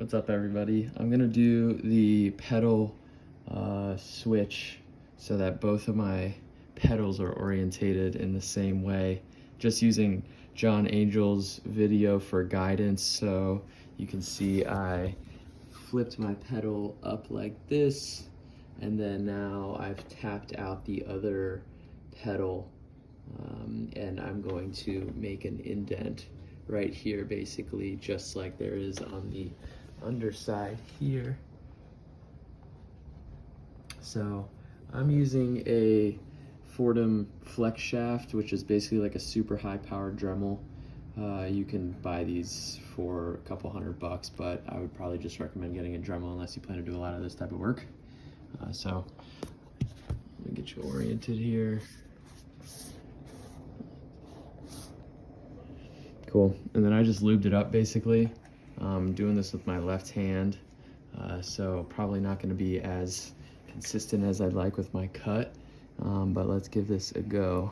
What's up, everybody? I'm gonna do the pedal switch so that both of my pedals are orientated in the same way, just using John Angel's video for guidance. So you can see I flipped my pedal up like this, and then now I've tapped out the other pedal, and I'm going to make an indent right here, basically just like there is on the underside here. So I'm using a Fordham flex shaft, which is basically like a super high powered Dremel. You can buy these for a couple $100, but I would probably just recommend getting a Dremel unless you plan to do a lot of this type of work. So let me get you oriented here. Cool. And then I just lubed it up basically. Doing this with my left hand, so probably not going to be as consistent as I'd like with my cut, but let's give this a go.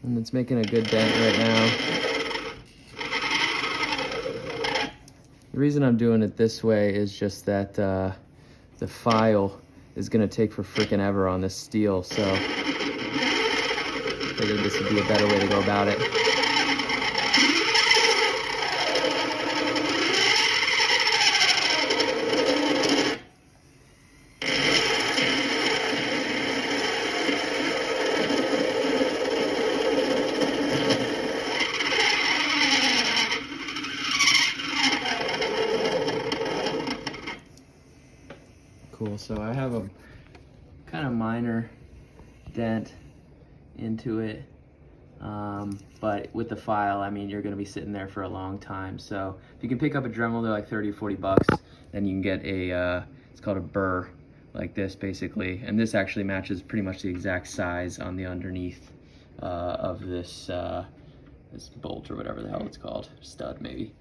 And it's making a good dent right now. The reason I'm doing it this way is just that the file is gonna take for freaking ever on this steel, so I figured this would be a better way to go about it. Cool, so I have a kind of minor dent into it, but with the file, I mean, you're gonna be sitting there for a long time. So if you can pick up a Dremel, they're like 30 or 40 bucks, then you can get a, it's called a burr, like this basically. And this actually matches pretty much the exact size on the underneath of this, this bolt or whatever the hell it's called, stud maybe.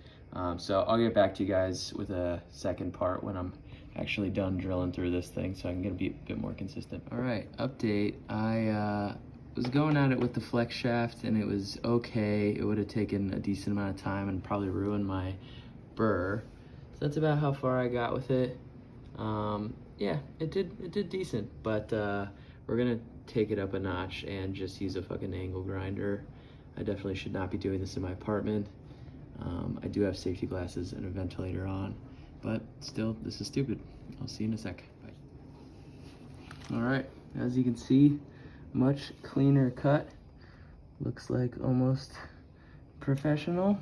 So I'll get back to you guys with a second part when I'm actually done drilling through this thing, so I can get a bit more consistent. All right, update. I was going at it with the flex shaft and it was okay. It would have taken a decent amount of time and probably ruined my burr. So that's about how far I got with it. Yeah, it did decent, but we're gonna take it up a notch and just use a fucking angle grinder. I definitely should not be doing this in my apartment. I do have safety glasses and a ventilator on, but still, this is stupid. I'll see you in a sec. Bye. All right, as you can see, much cleaner cut. Looks like almost professional.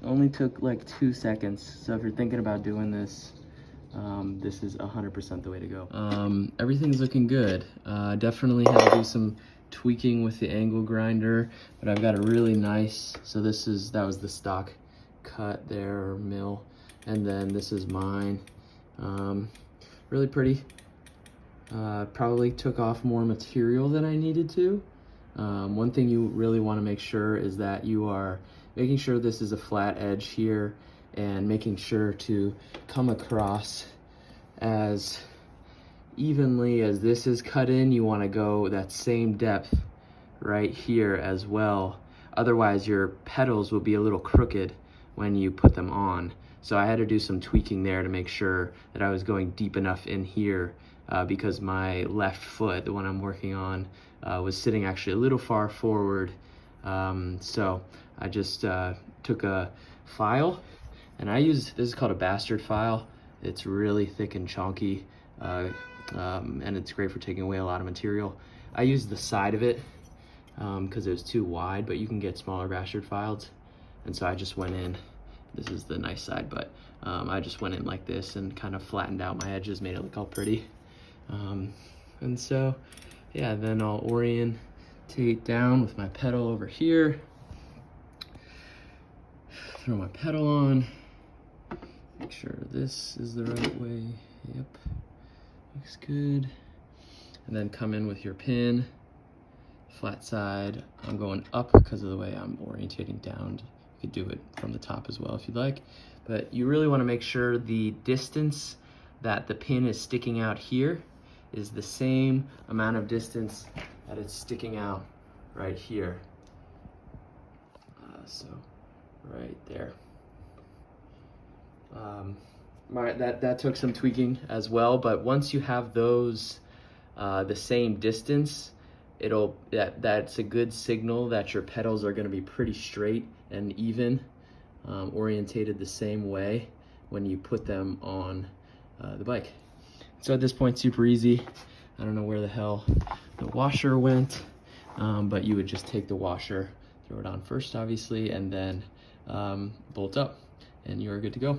Only took like 2 seconds. So if you're thinking about doing this, this is 100% the way to go. Everything's looking good. Definitely had to do some tweaking with the angle grinder, but I've got a really nice, so that was the stock cut there, or mill, and then this is mine. Really pretty. Probably took off more material than I needed to. One thing you really want to make sure is that you are making sure this is a flat edge here, and making sure to come across as evenly as this is cut in. You want to go that same depth right here as well. Otherwise your pedals will be a little crooked when you put them on. So I had to do some tweaking there to make sure that I was going deep enough in here, because my left foot, the one I'm working on, was sitting actually a little far forward. So I just took a file, and this is called a bastard file. It's really thick and chunky, and it's great for taking away a lot of material. I used the side of it because it was too wide, but you can get smaller bastard files. And so I just went in, this is the nice side, but I just went in like this and kind of flattened out my edges, made it look all pretty. And so, yeah, then I'll orientate down with my pedal over here. Throw my pedal on. Make sure this is the right way. Yep, looks good. And then come in with your pin, flat side. I'm going up because of the way I'm orientating down You could do it from the top as well if you'd like. But you really want to make sure the distance that the pin is sticking out here is the same amount of distance that it's sticking out right here. So right there. That took some tweaking as well, but once you have those the same distance, that's a good signal that your pedals are going to be pretty straight and even, orientated the same way when you put them on the bike. So at this point, super easy. I don't know where the hell the washer went, but you would just take the washer, throw it on first obviously, and then bolt up, and you're good to go.